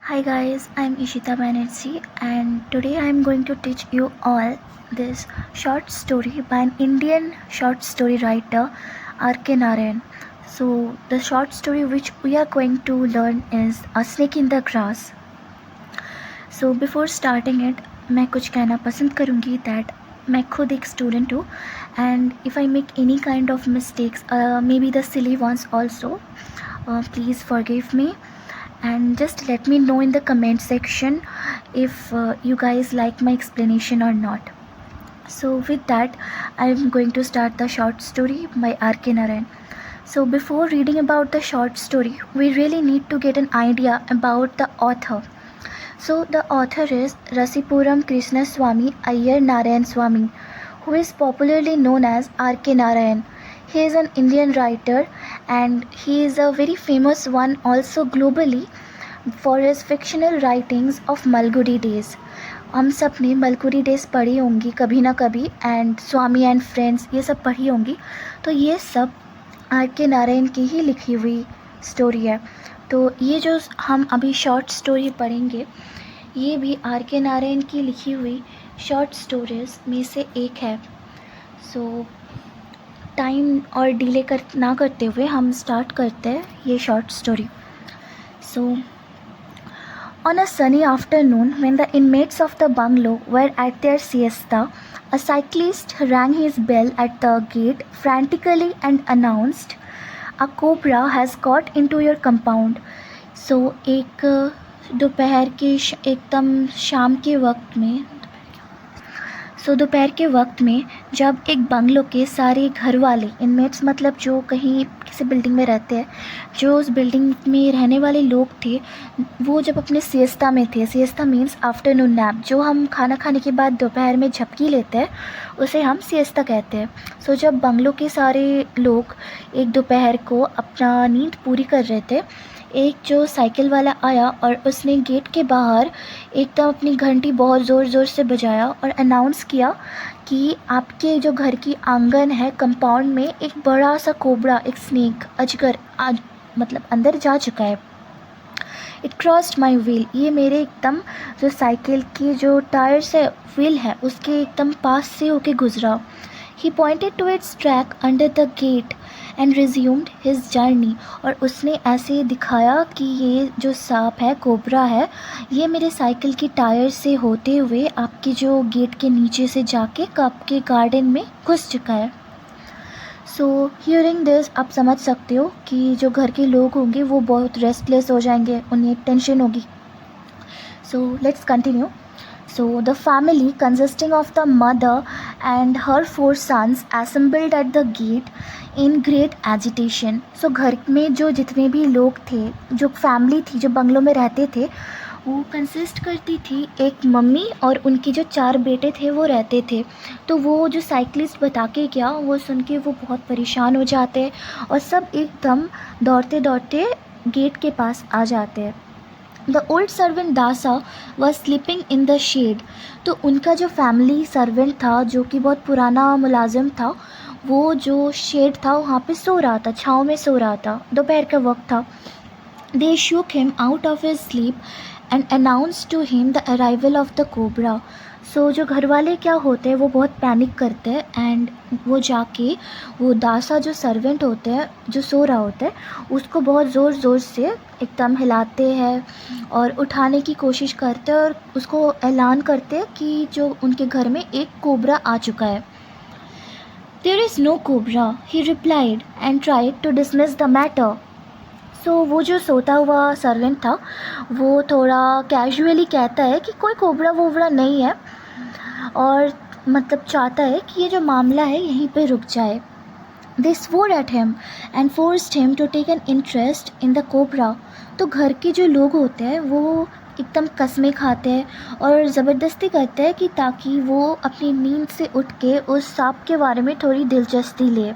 Hi guys, I'm Ishita Banerjee and today I'm going to teach you all this short story by an Indian short story writer R.K. Narayan. So the short story which we are going to learn is A Snake in the Grass. So before starting it, मैं कुछ कहना पसंद करूँगी that मैं खुद एक student हूँ and if I make any kind of mistakes, maybe the silly ones also, please forgive me and just let me know in the comment section if you guys like my explanation or not. So with that, I'm going to start the short story by R.K. Narayan. So before reading about the short story, we really need to get an idea about the author. So the author is Rasipuram Krishnaswamy Iyer Narayan Swamy, who is popularly known as R.K. Narayan. He is an Indian writer and he is a very famous one also globally for his fictional writings of Malgudi Days. हम सब ने मलकुरी days पढ़ी होंगी कभी ना कभी and Swami and friends ये सब पढ़ी होंगी. तो ये सब आर के नारायण की ही लिखी हुई स्टोरी है. तो ये जो हम अभी शॉर्ट स्टोरी पढ़ेंगे ये भी आर के नारायण की लिखी हुई शॉर्ट स्टोरीज में से एक है. सो टाइम और डिले ना करते हुए हम स्टार्ट करते हैं ये short story. So On a sunny afternoon, when the inmates of the bungalow were at their siesta, a cyclist rang his bell at the gate frantically and announced, "A cobra has got into your compound." So, एक दोपहर के एकदम शाम के वक्त में दोपहर के वक्त में जब एक बंगलो के सारे घर वाले इनमेट्स मतलब जो कहीं किसी बिल्डिंग में रहते हैं, जो उस बिल्डिंग में रहने वाले लोग थे, वो जब अपने सिएस्ता में थे. सिएस्ता मीन्स आफ्टरनून नैप, जो हम खाना खाने के बाद दोपहर में झपकी लेते हैं उसे हम सिएस्ता कहते हैं. सो जब बंगलो के सारे लोग एक दोपहर को अपना नींद पूरी कर रहे थे, एक जो साइकिल वाला आया और उसने गेट के बाहर एकदम अपनी घंटी बहुत ज़ोर ज़ोर से बजाया और अनाउंस किया कि आपके जो घर की आंगन है कंपाउंड में एक बड़ा सा कोबरा, एक स्नेक, अजगर आज मतलब अंदर जा चुका है. इट क्रॉस्ड माई व्हील, ये मेरे एकदम जो साइकिल की जो टायर्स है व्हील है उसके एकदम पास से होके गुजरा. He pointed to its track under the gate and resumed his journey. और उसने ऐसे दिखाया कि ये जो सांप है, कोबरा है, ये मेरे साइकिल की टायर से होते हुए आपके जो गेट के नीचे से जाके आपके गार्डन में घुस चुका है. सो हियरिंग दिस आप समझ सकते हो कि जो घर के लोग होंगे वो बहुत रेस्टलेस हो जाएंगे, उन्हें टेंशन होगी. सो let's continue. So the family consisting of the mother and her 4 sons assembled at the gate in great agitation. So घर में जो जितने भी लोग थे, जो फैमिली थी जो बंगलों में रहते थे, वो कंसिस्ट करती थी एक मम्मी और उनके जो 4 बेटे थे वो रहते थे. तो वो जो साइकिलिस्ट बता के गया वो सुन के वो बहुत परेशान हो जाते हैं और सब एकदम दौड़ते दौड़ते गेट के पास आ जाते हैं. The old servant दासा was sleeping in the shade. तो उनका जो फैमिली सर्वेंट था जो कि बहुत पुराना मुलाजिम था, वो जो शेड था वहाँ पे सो रहा था, छाँव में सो रहा था. दोपहर का वक्त था. They shook him out of his sleep and announced to him the arrival of the cobra. सो जो घर वाले क्या होते हैं वो बहुत पैनिक करते हैं एंड वो जाके वो दासा जो सर्वेंट होते हैं जो सो रहा होता है उसको बहुत ज़ोर ज़ोर से एकदम हिलाते हैं और उठाने की कोशिश करते हैं और उसको ऐलान करते हैं कि जो उनके घर में एक कोबरा आ चुका है. There is no cobra, he replied and tried to dismiss the matter. सो वो जो सोता हुआ सर्वेंट था वो थोड़ा कैजुअली कहता है कि कोई कोबरा वोबरा नहीं है और मतलब चाहता है कि ये जो मामला है यहीं पे रुक जाए. They swore at him and forced him to take an interest in the cobra. तो घर के जो लोग होते हैं वो एकदम कस्में खाते हैं और ज़बरदस्ती करते हैं कि ताकि वो अपनी नींद से उठ के उस सांप के बारे में थोड़ी दिलचस्पी ले.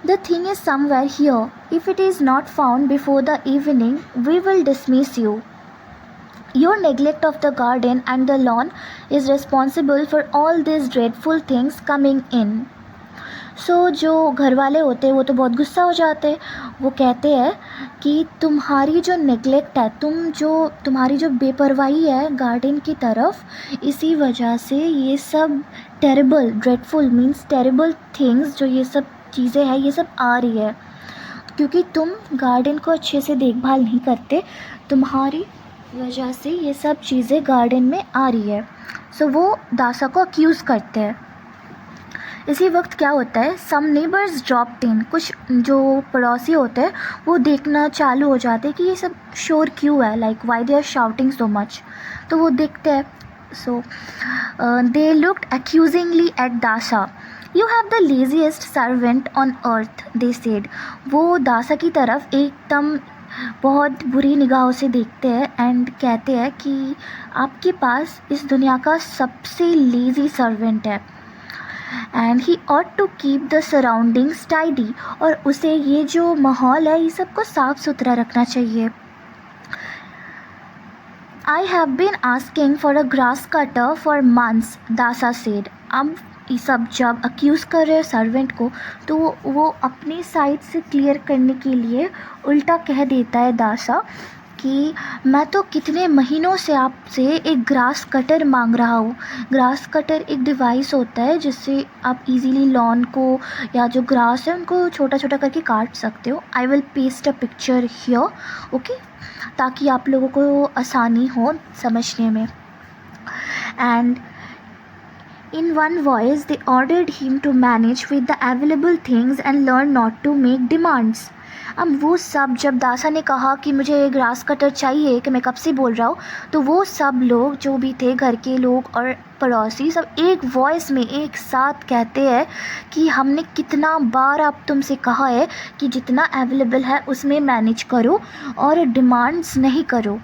The thing is somewhere here. If it is not found before the evening, we will dismiss you. Your neglect of the garden and the lawn is responsible for all these dreadful things coming in. सो जो घर वाले होते हैं वो तो बहुत गुस्सा हो जाते हैं। वो कहते हैं कि तुम्हारी जो नेग्लेक्ट है, तुम्हारी जो बेपरवाही है गार्डन की तरफ, इसी वजह से ये सब terrible, dreadful means terrible things, जो ये सब चीज़ें हैं ये सब आ रही है, क्योंकि तुम गार्डन को अच्छे से देखभाल नहीं करते, तुम्हारी वजह से ये सब चीज़ें गार्डन में आ रही है। सो वो दासा को अक्यूज़ करते हैं। इसी वक्त क्या होता है, सम नेबर्स ड्रॉप्ड इन, कुछ जो पड़ोसी होते हैं वो देखना चालू हो जाते हैं कि ये सब शोर क्यों है, like why they are shouting so much. तो वो देखते हैं। So they looked accusingly at Dasa. You have the laziest servant on earth, they said. वो दासा की तरफ एकदम बहुत बुरी निगाहों से देखते हैं एंड कहते हैं कि आपके पास इस दुनिया का सबसे लेज़ी सर्वेंट है, and he ought to keep the surroundings tidy, और उसे ये जो माहौल है ये सबको साफ़ सुथरा रखना चाहिए। I have been asking for a grass cutter for months, Dasa said. अब ये सब जब अक्यूज़ कर रहे हैं सर्वेंट को, तो वो अपनी साइड से क्लियर करने के लिए उल्टा कह देता है दासा कि मैं तो कितने महीनों से आपसे एक ग्रास कटर मांग रहा हूँ। ग्रास कटर एक डिवाइस होता है जिससे आप इजीली लॉन को या जो ग्रास है उनको छोटा छोटा करके काट सकते हो। I will paste a picture here, okay, ताकि आप लोगों को आसानी हो समझने में। And in one voice, they ordered him to manage with the available things and learn not to make demands. अब वो सब, जब दासा ने कहा कि मुझे ग्रास कटर चाहिए, कि मैं कब से बोल रहा हूँ, तो वो सब लोग जो भी थे, घर के लोग और पड़ोसी, सब एक वॉइस में एक साथ कहते हैं कि हमने कितना बार आप तुमसे कहा है कि जितना अवेलेबल है उसमें मैनेज करो और डिमांड्स नहीं करो।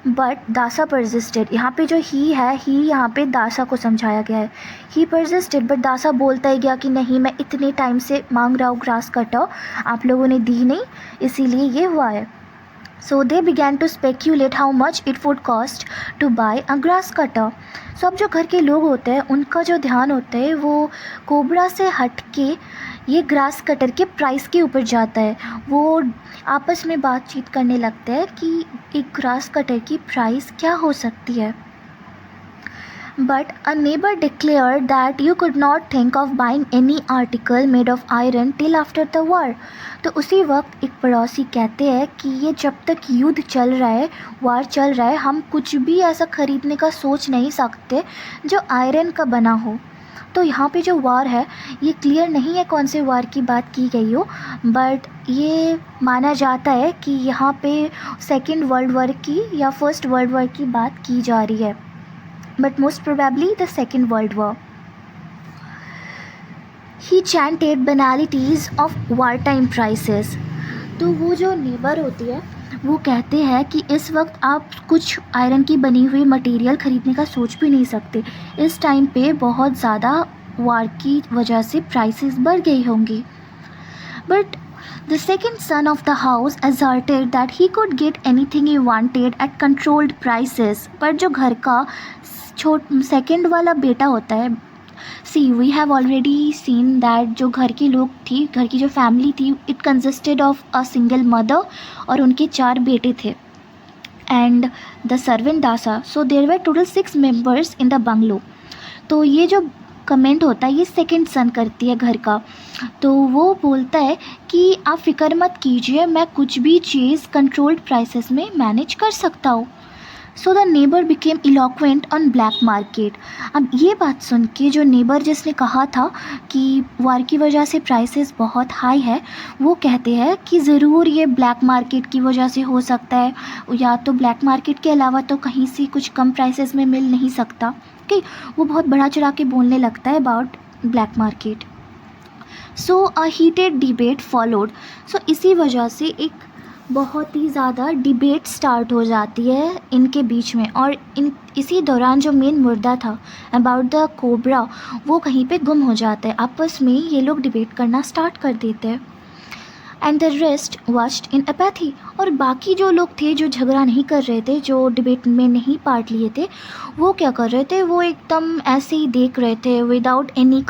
बट दासा परसिस्टेड। यहाँ पे जो ही है, ही यहाँ पे दासा को समझाया गया है। ही परसिस्टेड, बट दासा बोलता ही गया कि नहीं, मैं इतने टाइम से मांग रहा हूँ ग्रास कटर, आप लोगों ने दी नहीं, इसीलिए ये हुआ है। So they began to speculate how much it would cost to buy a grass cutter. So अब जो घर के लोग होते हैं उनका जो ध्यान होता है वो कोबरा से हट के ये ग्रास कटर के प्राइस के ऊपर जाता है। वो आपस में बातचीत करने लगते हैं कि एक ग्रास कटर की प्राइस क्या हो सकती है। But a neighbor declared that you could not think of buying any article made of iron till after the war. तो उसी वक्त एक पड़ोसी कहते हैं कि ये जब तक युद्ध चल रहा है, वार चल रहा है, हम कुछ भी ऐसा ख़रीदने का सोच नहीं सकते जो आयरन का बना हो। तो यहाँ पे जो वार है ये क्लियर नहीं है कौन से वार की बात की गई हो, बट ये माना जाता है कि यहाँ पे सेकेंड वर्ल्ड वॉर की या फर्स्ट वर्ल्ड वॉर की बात की जा रही है, but most probably the Second World War. He chanted banalities of wartime prices. तो वो जो नेबर होती है वो कहते हैं कि इस वक्त आप कुछ आयरन की बनी हुई मटेरियल ख़रीदने का सोच भी नहीं सकते। इस टाइम पे बहुत ज़्यादा वार की वजह से प्राइसेस बढ़ गई होंगी। But the second son of the house asserted that he could get anything he wanted at controlled prices. पर जो घर का सेकेंड वाला बेटा होता है, see we have already seen that जो घर के लोग थी, घर की जो फैमिली थी, it consisted of a single mother और उनके 4 बेटे थे and the servant Dasa. So there were total 6 members in the bungalow. तो ये जो कमेंट होता है ये सेकंड सन करती है घर का। तो वो बोलता है कि आप फ़िक्र मत कीजिए, मैं कुछ भी चीज़ कंट्रोल्ड प्राइसेस में मैनेज कर सकता हूँ। So the neighbour became eloquent on black market. अब ये बात सुन के जो नेबर जिसने कहा था कि वार की वजह से प्राइसेस बहुत हाई है, वो कहते हैं कि ज़रूर ये ब्लैक मार्केट की वजह से हो सकता है, या तो ब्लैक मार्केट के अलावा तो कहीं से कुछ कम प्राइसेस में मिल नहीं सकता। ओके, वो बहुत बढ़ा चढ़ा के बोलने लगता है about black market. So a heated debate followed. So इसी वजह से एक बहुत ही ज़्यादा डिबेट स्टार्ट हो जाती है इनके बीच में, और इसी दौरान जो मेन मुद्दा था अबाउट द कोबरा वो कहीं पे गुम हो जाता है। आपस में ये लोग डिबेट करना स्टार्ट कर देते हैं। And the rest watched in apathy. और बाकी जो लोग थे जो झगड़ा नहीं कर रहे थे, जो डिबेट में नहीं पार्ट लिए थे, वो क्या कर रहे थे, वो एकदम ऐसे ही देख रहे थे without any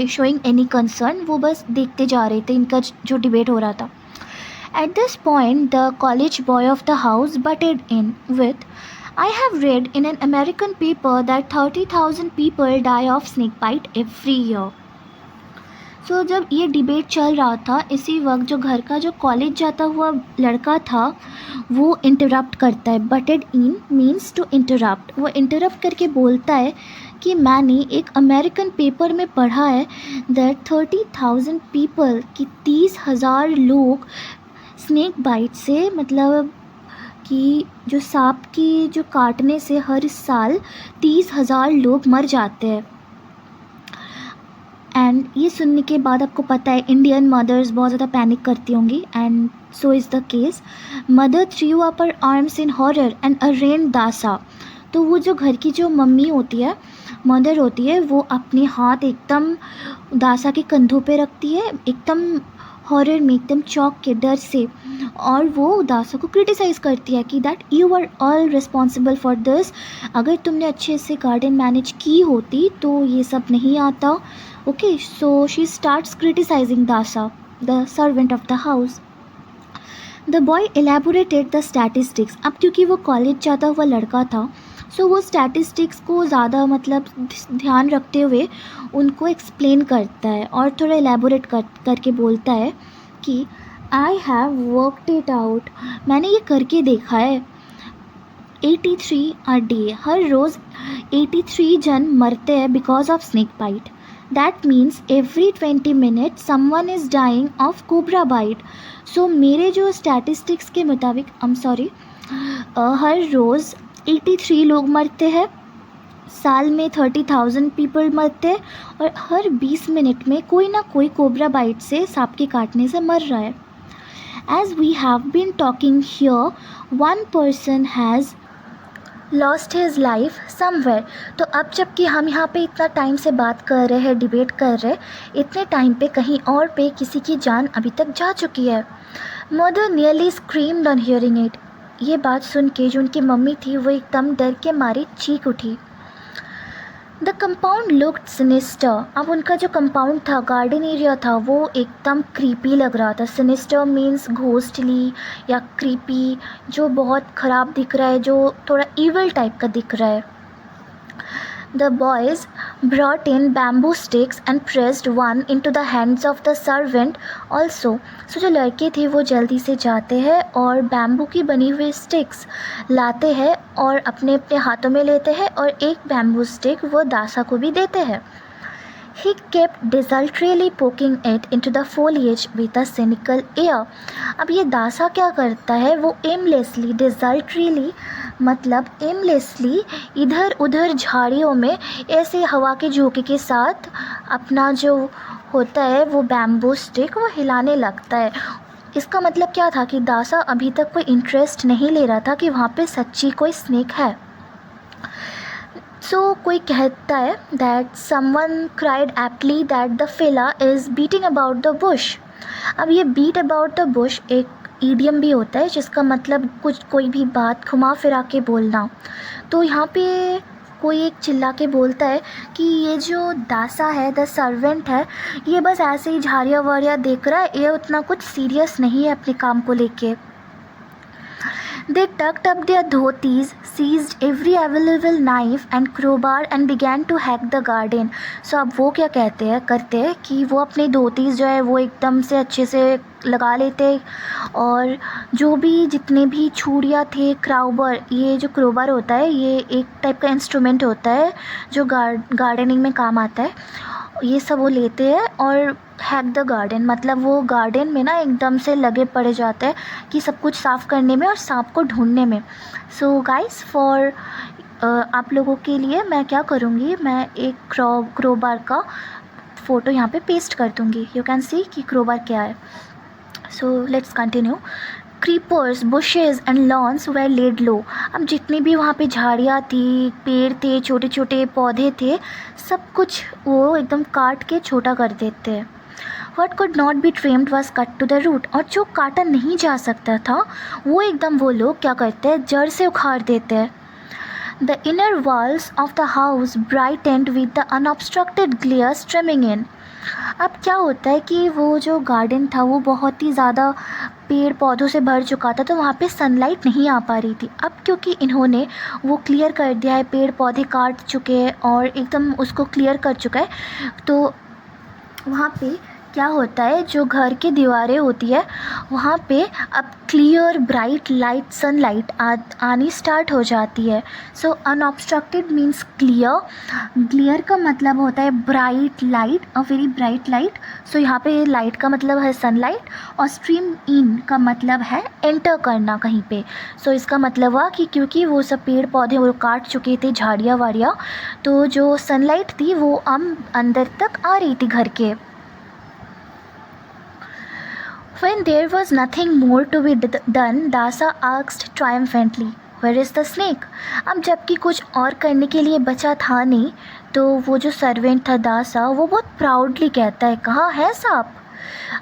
showing any concern. वो बस देखते जा रहे थे इनका जो डिबेट हो रहा था। At this point, the college boy of the house butted in with, I have read in an American paper that 30,000 people die of snake bite every year. So जब ये डिबेट चल रहा था, इसी वक्त जो घर का जो कॉलेज जाता हुआ लड़का था वो इंटरप्ट करता है। बटेड इन मीन्स टू इंटरप्ट। वो इंटरप्ट करके बोलता है कि मैंने एक अमेरिकन पेपर में पढ़ा है दैट 30,000 पीपल कि 30,000 लोग स्नेक बाइट से, मतलब कि जो सांप की जो काटने से हर साल 30,000 लोग मर जाते हैं। एंड ये सुनने के बाद आपको पता है इंडियन मदर्स बहुत ज़्यादा पैनिक करती होंगी, and so is the case. Mother threw up her arms in horror and arraigned Dasa. तो वो जो घर की जो मम्मी होती है, मदर होती है, वो अपने हाथ एकदम दासा के कंधों पे रखती है, एकदम हॉरर में, एकदम चौक के डर से, और वो दासा को क्रिटिसाइज़ करती है कि that you are all responsible for this. अगर तुमने अच्छे से गार्डन मैनेज की होती तो ये सब नहीं आता। Okay, so she starts criticising Dasa, the servant of the house. The boy elaborated the statistics. अब क्योंकि वो कॉलेज जाता हुआ लड़का था, सो वो स्टैटिस्टिक्स को ज़्यादा मतलब ध्यान रखते हुए उनको एक्सप्लेन करता है और थोड़ा एलेबोरेट करके बोलता है कि I have worked it out, मैंने ये करके देखा है। 83 अ डे, हर रोज़ 83 जन मरते हैं because of snake bite. That means every 20 minute someone is dying of cobra bite. So मेरे जो स्टैटिस्टिक्स के मुताबिक, हर रोज़ 83 लोग मरते हैं, साल में 30,000 पीपल मरते हैं, और हर 20 मिनट में कोई ना कोई कोबरा बाइट से, सांप के काटने से मर रहा है। As we have been talking here, one person has lost his life somewhere. तो अब जबकि हम यहाँ पे इतना टाइम से बात कर रहे हैं, डिबेट कर रहे हैं, इतने टाइम पे कहीं और पे किसी की जान अभी तक जा चुकी है। Mother nearly screamed on hearing it. ये बात सुन के जो उनकी मम्मी थी वो एकदम डर के मारे चीख उठी। The compound looked sinister. अब उनका जो कंपाउंड था, गार्डन एरिया था, वो एकदम क्रीपी लग रहा था। सिनिस्टर मीन्स घोस्टली या क्रीपी, जो बहुत ख़राब दिख रहा है, जो थोड़ा ईवल टाइप का दिख रहा है। The boys brought in bamboo sticks and pressed one into the hands of the servant also. So जो लड़के थे वो जल्दी से जाते हैं और बैम्बू की बनी हुई स्टिक्स लाते हैं और अपने अपने हाथों में लेते हैं, और एक बैम्बू स्टिक वो दासा को भी देते हैं। He kept desultorily poking it into the foliage with a cynical air. अब ये दासा क्या करता है, वो aimlessly, desultorily मतलब aimlessly इधर उधर झाड़ियों में ऐसे हवा के झोंके के साथ अपना जो होता है वो बैम्बू स्टिक वो हिलाने लगता है। इसका मतलब क्या था कि दासा अभी तक कोई इंटरेस्ट नहीं ले रहा था कि वहाँ पे सच्ची कोई स्नेक है। सो कोई कहता है that someone cried aptly that the fellow is beating about the bush. अब ये बीट अबाउट द बुश एक ईडियम भी होता है जिसका मतलब कोई भी बात घुमा फिरा के बोलना। तो यहाँ पे कोई एक चिल्ला के बोलता है कि ये जो दासा है, द सर्वेंट है, ये बस ऐसे ही झाड़ियाँ वाड़ियाँ देख रहा है, ये उतना कुछ सीरियस नहीं है अपने काम को लेके। They tucked up their dhotis, seized every available knife and crowbar and began to hack the garden. So अब वो क्या करते हैं कि वो अपने धोतीस जो है वो एकदम से अच्छे से लगा लेते, और जो भी जितने भी छुरियाँ थे, क्राउबर, ये जो क्रोबार होता है ये एक टाइप का इंस्ट्रूमेंट होता है जो गार्डनिंग में काम आता है, ये सब वो लेते हैं और हैक द गार्डन, मतलब वो गार्डन में ना एकदम से लगे पड़े जाते हैं कि सब कुछ साफ़ करने में और सांप को ढूंढने में। सो गाइस, फॉर आप लोगों के लिए मैं क्या करूँगी, मैं एक क्रोबार का फ़ोटो यहाँ पे पेस्ट कर दूँगी। यू कैन सी कि क्रोबार क्या है। So let's continue. Creepers, bushes and lawns were laid low. अब जितनी भी वहाँ पे झाड़ियाँ थी, पेड़ थे, छोटे छोटे पौधे थे, सब कुछ वो एकदम काट के छोटा कर देते हैं। What could not be trimmed was cut to the root. और जो काटा नहीं जा सकता था वो एकदम वो लोग क्या करते हैं, जड़ से उखाड़ देते हैं. The inner walls of the house brightened with the unobstructed glare streaming in. अब क्या होता है कि वो जो गार्डन था वो बहुत ही ज़्यादा पेड़ पौधों से भर चुका था, तो वहाँ पे सनलाइट नहीं आ पा रही थी. अब क्योंकि इन्होंने वो क्लियर कर दिया है, पेड़ पौधे काट चुके हैं और एकदम उसको क्लियर कर चुका है, तो वहाँ पे क्या होता है, जो घर की दीवारें होती है वहाँ पे अब क्लियर ब्राइट लाइट सनलाइट आनी स्टार्ट हो जाती है. So unobstructed means clear. Clear का मतलब होता है bright light, a very bright light. So यहाँ पे लाइट का मतलब है सनलाइट और स्ट्रीम इन का मतलब है एंटर करना कहीं पे. सो इसका मतलब हुआ कि क्योंकि वो सब पेड़ पौधे वो काट चुके थे, झाड़ियाँ वाड़ियाँ, तो जो सनलाइट थी वो अंदर तक आ रही थी घर के. When there was nothing more to be done, Dasa asked triumphantly, "Where is the snake?" अब जबकि कुछ और करने के लिए बचा था नहीं, तो वो जो सर्वेंट था दासा वो बहुत प्राउडली कहता है, कहाँ है सांप.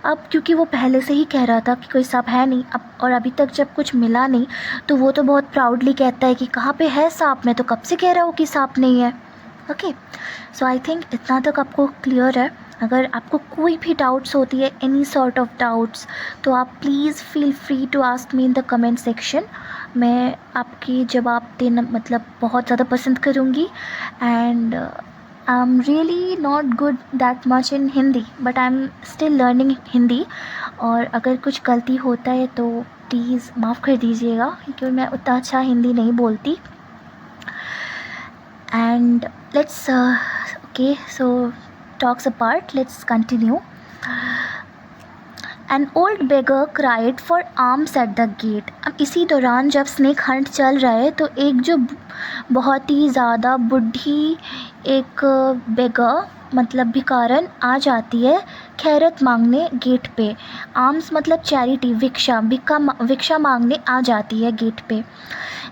अब क्योंकि वो पहले से ही कह रहा था कि कोई सांप है नहीं, अब और अभी तक जब कुछ मिला नहीं, तो वो तो बहुत प्राउडली कहता है कि कहाँ पे है सांप, मैं तो कब से कह रहा हूँ कि सांप नहीं है. ओके, सो आई थिंक इतना तक आपको क्लियर है. अगर आपको कोई भी डाउट्स होती है, एनी सॉर्ट ऑफ डाउट्स, तो आप please feel free to ask me in the comment section. मैं आपके जवाब देना मतलब बहुत ज़्यादा पसंद करूँगी. And I am really not good that much in Hindi, but I am still learning Hindi. और अगर कुछ गलती होता है तो प्लीज़ माफ़ कर दीजिएगा, क्योंकि मैं उतना अच्छा हिंदी नहीं बोलती. And let's okay, so talks apart, let's continue. An old beggar cried for alms at the gate. अब इसी दौरान जब स्नेक हंट चल रहा है तो एक जो बहुत ही ज़्यादा बुढ़ी एक बेगर मतलब भिखारन आ जाती है खैरत मांगने गेट पे. आर्म्स मतलब चैरिटी, भिक्षा मांगने आ जाती है गेट पे.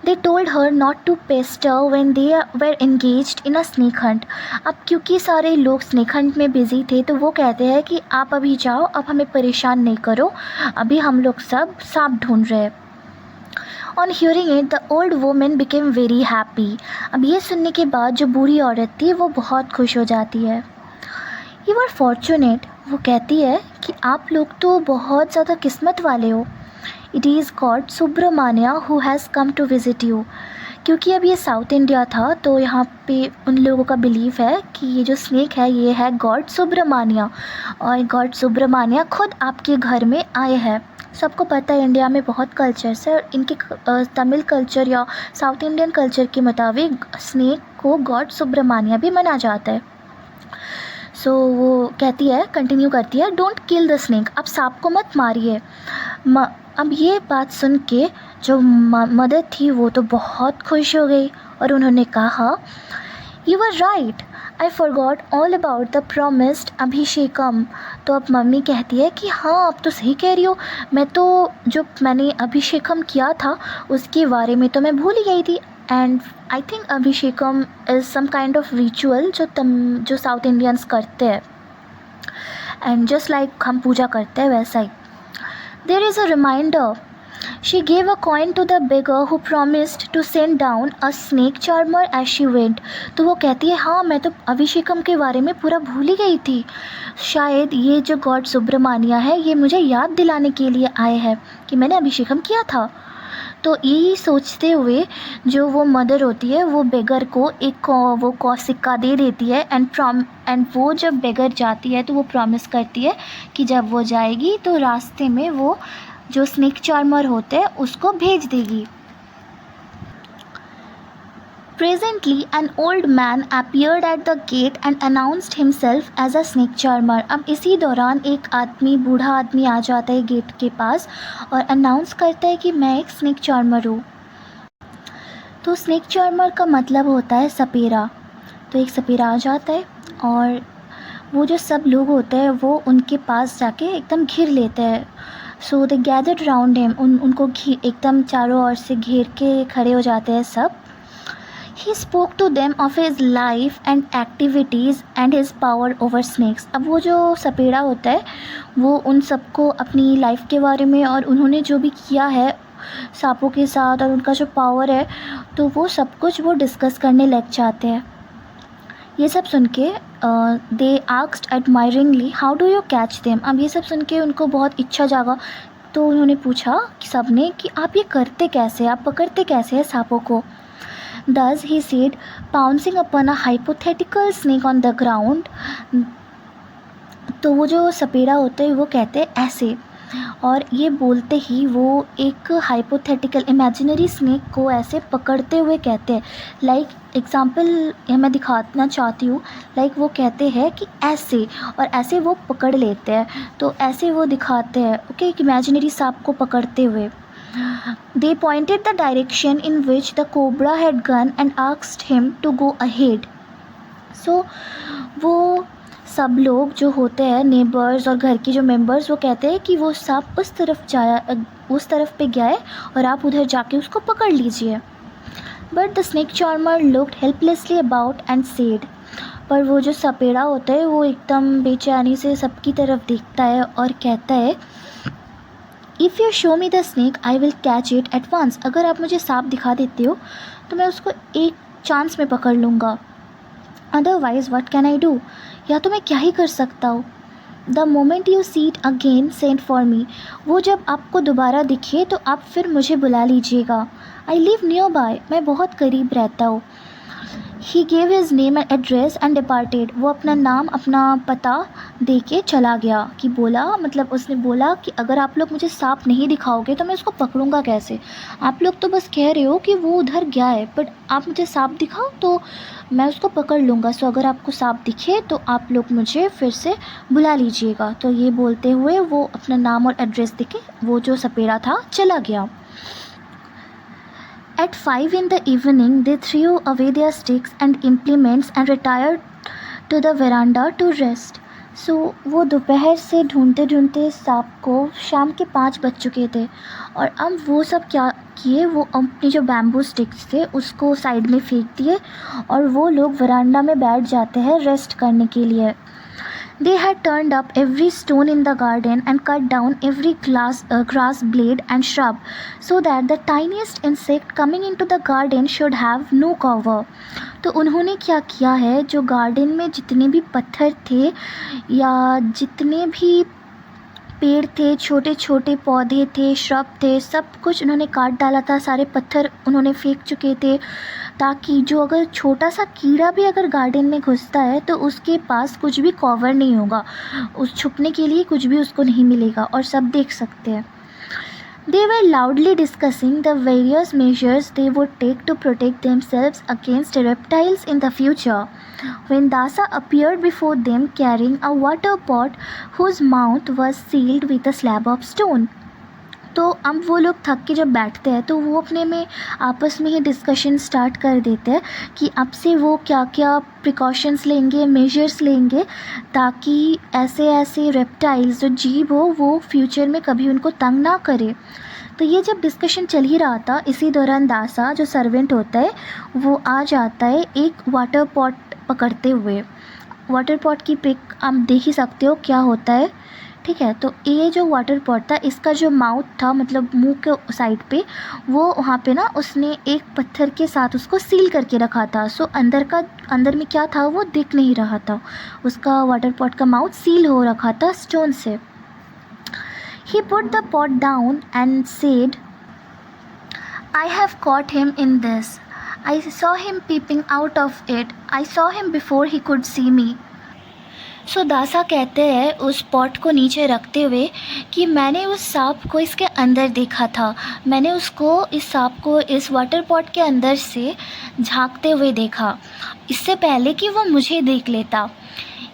They told her not to pester when they were engaged in a snake hunt. अब क्योंकि सारे लोग स्नेक हंट में बिज़ी थे, तो वो कहते हैं कि आप अभी जाओ, अब हमें परेशान नहीं करो, अभी हम लोग सब सांप ढूंढ रहे हैं. On hearing it, the old woman became very happy. अब ये सुनने के बाद जो बूढ़ी औरत थी वो बहुत खुश हो जाती है. You are fortunate, वो कहती है कि आप लोग तो बहुत ज़्यादा किस्मत वाले हो. It is God Subramanya who has come to visit you. क्योंकि अब ये साउथ इंडिया था, तो यहाँ पे उन लोगों का बिलीव है कि ये जो स्नेक है ये है गॉड सुब्रमण्य, और गॉड सुब्रमण्य खुद आपके घर में आए हैं. सबको पता है इंडिया में बहुत कल्चर्स है, और इनके तमिल कल्चर या साउथ इंडियन कल्चर के मुताबिक स्नेक को गॉड सुब्रमण्य भी माना जाता है. सो वो कहती है, कंटिन्यू करती है, डोंट किल द स्नेक, अब सांप को मत मारिए. अब ये बात सुन के जो मदर थी वो तो बहुत खुश हो गई और उन्होंने कहा, you are right, I forgot all about the promised abhishekam. तो अब मम्मी कहती है कि हाँ आप तो सही कह रही हो, मैं तो जो मैंने अभिषेकम किया था उसके बारे में तो मैं भूल ही गई थी. And I think abhishekam is some kind of ritual जो साउथ इंडियंस करते हैं, एंड जस्ट लाइक हम पूजा करते हैं वैसा ही. There is a reminder. She gave a coin to the beggar who promised to send down a snake charmer as she went. तो वो कहती है, हाँ मैं तो अभिषेकम के बारे में पूरा भूल ही गई थी, शायद ये जो गॉड सुब्रमण्य है ये मुझे याद दिलाने के लिए आए हैं कि मैंने अभिषेकम किया था. तो यही सोचते हुए जो वो मदर होती है वो बेगर को एक वो सिक्का दे देती है. एंड वो जब बेगर जाती है तो वो प्रॉमिस करती है कि जब वो जाएगी तो रास्ते में वो जो स्नेक चार्मर होते हैं उसको भेज देगी. Presently, an old man appeared at the gate and announced himself as a snake charmer. अब इसी दौरान एक आदमी, बूढ़ा आदमी आ जाता है गेट के पास और अनाउंस करता है कि मैं एक स्नेक चार्मर हूँ. तो स्नेक चार्मर का मतलब होता है सपेरा. तो एक सपेरा आ जाता है और वो जो सब लोग होते हैं वो उनके पास जाके एकदम घेर लेते हैं. सो दे गैदर्ड राउंड हिम, उनको एकदम चारों ओर से घेर के खड़े हो जाते हैं सब. He spoke to them of his life and activities and his power over snakes. अब वो जो सपेड़ा होता है वो उन सबको अपनी लाइफ के बारे में और उन्होंने जो भी किया है सांपों के साथ और उनका जो पावर है तो वो सब कुछ वो डिस्कस करने लग जाते हैं। ये सब सुन के they asked admiringly how do you catch them. अब ये सब सुन के उनको बहुत इच्छा जागा तो उन्होंने पूछा कि सब ने कि आप ये करते कैसे, आप पकड़ते कैसे हैं सांपों को। Thus he said, pouncing upon a hypothetical snake on the ground। तो वो जो सपेड़ा होते हैं वो कहते हैं ऐसे, और ये बोलते ही वो एक हाइपोथेटिकल इमेजिनरी स्नेक को ऐसे पकड़ते हुए कहते हैं। लाइक एग्जाम्पल मैं दिखाना चाहती हूँ। लाइक वो कहते हैं कि ऐसे, और ऐसे वो पकड़ लेते हैं, तो ऐसे वो दिखाते हैं ओके, एक इमेजिनरी सांप को पकड़ते हुए। They pointed the direction in which the cobra had gone and asked him to go ahead। So वो सब लोग जो होते हैं नेबर्स और घर के जो मेंबर्स वो कहते हैं कि वो सांप उस तरफ पे गया है और आप उधर जाके उसको पकड़ लीजिए। But the snake charmer looked helplessly about and said। पर वो जो सपेड़ा होता है वो एकदम बेचैनी से सबकी तरफ देखता है और कहता है if you show me the snake I will catch it at once. अगर आप मुझे सांप दिखा देते हो तो मैं उसको एक चांस में पकड़ लूँगा। Otherwise what can I do, या तो मैं क्या ही कर सकता हूँ। The moment you see it again send for me. वो जब आपको दोबारा दिखे तो आप फिर मुझे बुला लीजिएगा। I live near by. मैं बहुत करीब रहता हूँ। He gave his name and address and departed. वो अपना नाम अपना पता दे के चला गया कि बोला, मतलब उसने बोला कि अगर आप लोग मुझे सांप नहीं दिखाओगे तो मैं उसको पकड़ूंगा कैसे। आप लोग तो बस कह रहे हो कि वो उधर गया है, बट आप मुझे सांप दिखाओ तो मैं उसको पकड़ लूँगा। सो अगर आपको सांप दिखे तो आप लोग मुझे फिर से बुला लीजिएगा। तो ये बोलते हुए वो अपना नाम और एड्रेस दे के वो जो सपेड़ा था चला गया। At 5 in the evening, they threw away their sticks and implements and retired to the veranda to rest। So वो दोपहर से ढूंढते ढूंढते सांप को शाम के 5 बज चुके थे, और अब वो सब क्या किए, वो अपनी जो बैम्बू स्टिक्स थे उसको साइड में फेंक दिए और वो लोग वरांडा में बैठ जाते हैं रेस्ट करने के लिए। They had turned up every stone in the garden and cut down every grass blade and shrub so that the tiniest insect coming into the garden should have no cover। तो उन्होंने क्या किया है, जो garden में जितने भी पत्थर थे या जितने भी पेड़ थे, छोटे छोटे पौधे थे, श्रब थे, सब कुछ उन्होंने काट डाला था। सारे पत्थर उन्होंने फेंक चुके थे ताकि जो अगर छोटा सा कीड़ा भी अगर गार्डन में घुसता है तो उसके पास कुछ भी कवर नहीं होगा, उस छुपने के लिए कुछ भी उसको नहीं मिलेगा और सब देख सकते हैं। They were loudly discussing the various measures they would take to protect themselves against reptiles in the future when Dasa appeared before them carrying a water pot whose mouth was sealed with a slab of stone। तो अब वो लोग थक के जब बैठते हैं तो वो अपने में आपस में ही डिस्कशन स्टार्ट कर देते हैं कि अब से वो क्या क्या प्रिकॉशंस लेंगे, मेजर्स लेंगे ताकि ऐसे ऐसे रेप्टाइल्स जो जीव हो वो फ्यूचर में कभी उनको तंग ना करे। तो ये जब डिस्कशन चल ही रहा था, इसी दौरान दासा जो सर्वेंट होता है वो आ जाता है एक वाटर पॉट पकड़ते हुए। वाटर पॉट की पिक आप देख ही सकते हो क्या होता है, ठीक है। तो ये जो वाटर पॉट था इसका जो माउथ था, मतलब मुंह के साइड पे, वो वहाँ पे ना उसने एक पत्थर के साथ उसको सील करके रखा था। सो अंदर में क्या था वो दिख नहीं रहा था, उसका वाटर पॉट का माउथ सील हो रखा था स्टोन से। He put the pot down and said, I have caught him in this। I saw him peeping out of it। I saw him before he could see me। सो दासा कहते हैं उस pot को नीचे रखते हुए कि मैंने उस सांप को इसके अंदर देखा था, मैंने उसको इस सांप को इस वाटर पॉट के अंदर से झांकते हुए देखा इससे पहले कि वो मुझे देख लेता।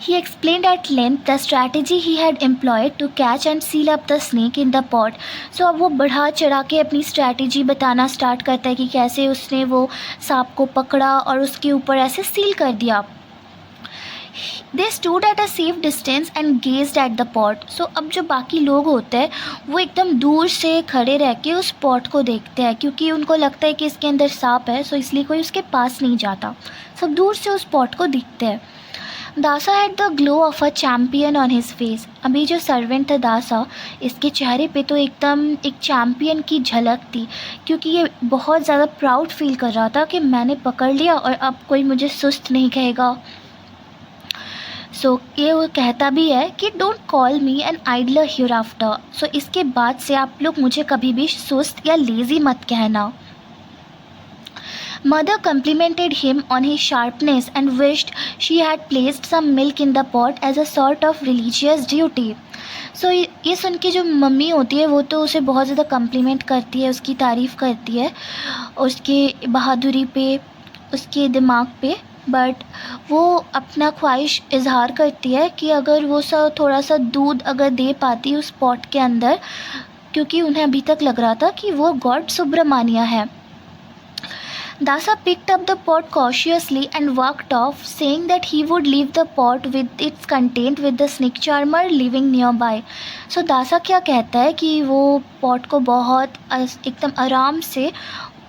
He explained at length the strategy he had employed to catch and seal up the snake in the pot। So अब वो बढ़ा चढ़ा के अपनी स्ट्रैटेजी बताना स्टार्ट करता है कि कैसे उसने वो सांप को पकड़ा और उसके ऊपर ऐसे सील कर दिया। They stood at a safe distance and gazed at the pot. So अब जो बाकी लोग होते हैं वो एकदम दूर से खड़े रह के उस पॉट को देखते हैं, क्योंकि उनको लगता है कि इसके अंदर सांप है, सो इसलिए कोई उसके पास नहीं जाता। सब दूर से उस पॉट को देखते हैं। दासा had the glow of a champion on his face. अभी जो सर्वेंट था दासा, इसके चेहरे पे तो एकदम एक चैम्पियन की झलक थी, क्योंकि ये बहुत ज़्यादा प्राउड फील कर रहा था कि मैंने पकड़ लिया और अब कोई मुझे सुस्त नहीं कहेगा। सो ये वो कहता भी है कि don't call me an idler hereafter. So इसके बाद से आप लोग मुझे कभी भी सुस्त या लेज़ी मत कहना। Mother complimented him on his sharpness and wished she had placed some milk in the pot as a sort of religious duty. So ये सुन के जो मम्मी होती है वो तो उसे बहुत ज़्यादा कम्प्लीमेंट करती है, उसकी तारीफ़ करती है, उसके बहादुरी पे, उसके दिमाग पे, बट वो अपना ख्वाहिश इजहार करती है कि अगर वो थोड़ा सा दूध अगर दे पाती उस पॉट के अंदर, क्योंकि उन्हें अभी तक लग रहा था कि वो गॉड सुब्रमण्य है। Dasa picked up the pot cautiously and walked off, saying that he would leave the pot with its content with the snake charmer living nearby. So Dasa क्या कहता है कि वो pot को बहुत एकदम आराम से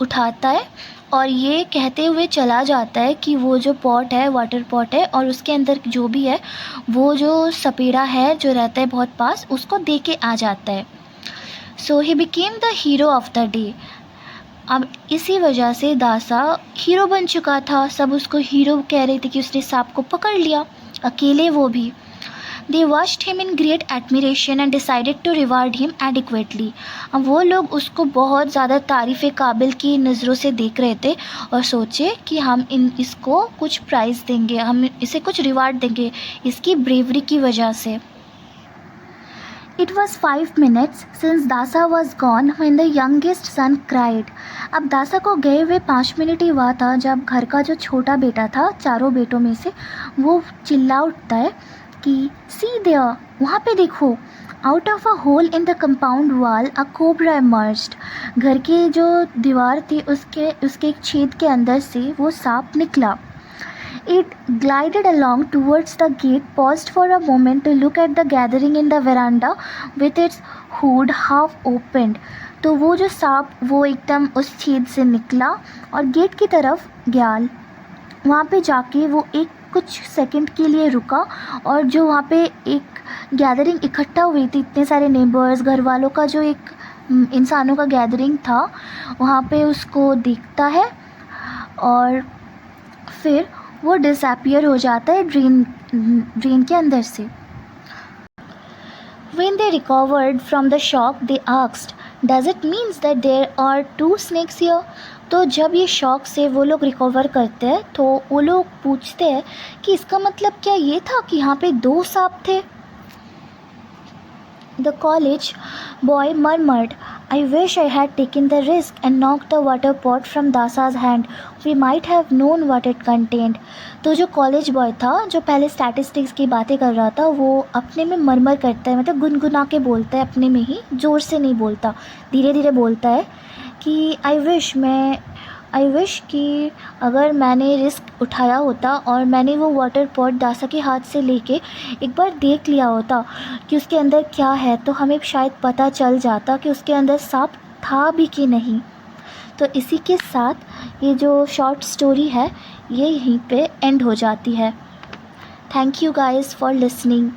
उठाता है और ये कहते हुए चला जाता है कि वो जो पॉट है वाटर पॉट है और उसके अंदर जो भी है वो जो सपेड़ा है जो रहता है बहुत पास, उसको दे के आ जाता है। So he became the hero of the day. अब इसी वजह से दासा हीरो बन चुका था। सब उसको हीरो कह रहे थे कि उसने सांप को पकड़ लिया, अकेले वो भी। They watched him in great admiration and decided to reward him adequately. अब वो लोग उसको बहुत ज़्यादा तारीफ़ काबिल की नज़रों से देख रहे थे और सोचे कि हम इसको कुछ प्राइज़ देंगे, हम इसे कुछ रिवार्ड देंगे इसकी ब्रेवरी की वजह से। It was 5 minutes since Dasa was gone when the youngest son cried. अब दासा को गए हुए 5 मिनट ही हुआ था जब घर का जो छोटा बेटा था चारों बेटों में से, वो चिल्ला उठता है कि see there, वहाँ पे देखो। Out of a hole in the compound wall, a cobra emerged. घर की जो दीवार थी उसके एक छेद के अंदर से वो सांप निकला। It glided along towards the gate, paused for a moment to look at the gathering in the veranda with its hood half opened. तो वो जो सांप वो एकदम उस छेद से निकला और गेट की तरफ गया। वहाँ पे जाके वो कुछ सेकंड के लिए रुका और जो वहाँ पे एक गैदरिंग इकट्ठा हुई थी, इतने सारे नेबर्स, घर वालों का जो एक इंसानों का गैदरिंग था, वहाँ पे उसको देखता है और फिर वो डिसअपियर हो जाता है ड्रेन के अंदर से। When they recovered from the shock, they asked, "Does it mean that there are 2 snakes here?" तो जब ये शॉक से वो लोग रिकवर करते हैं तो वो लोग पूछते हैं कि इसका मतलब क्या ये था कि यहाँ पे 2 सांप थे। The college boy murmured, "I wish I had taken the risk and knocked the water pot from Dasa's hand. We might have known what it contained." तो जो कॉलेज बॉय था जो पहले स्टैटिस्टिक्स की बातें कर रहा था, वो अपने में मरमर करता है, मतलब गुनगुना के बोलता है अपने में ही, ज़ोर से नहीं बोलता, धीरे धीरे बोलता है कि आई विश कि अगर मैंने रिस्क उठाया होता और मैंने वो वाटर पॉट दासा के हाथ से लेके एक बार देख लिया होता कि उसके अंदर क्या है, तो हमें शायद पता चल जाता कि उसके अंदर सांप था भी कि नहीं। तो इसी के साथ ये जो शॉर्ट स्टोरी है ये यहीं पे एंड हो जाती है। Thank you guys for listening.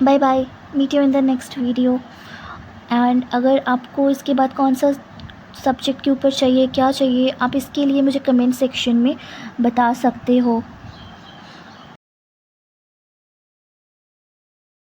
Bye bye, meet you in the next video. And अगर आपको इसके बाद कौन सा सब्जेक्ट के ऊपर चाहिए, क्या चाहिए, आप इसके लिए मुझे कमेंट सेक्शन में बता सकते हो।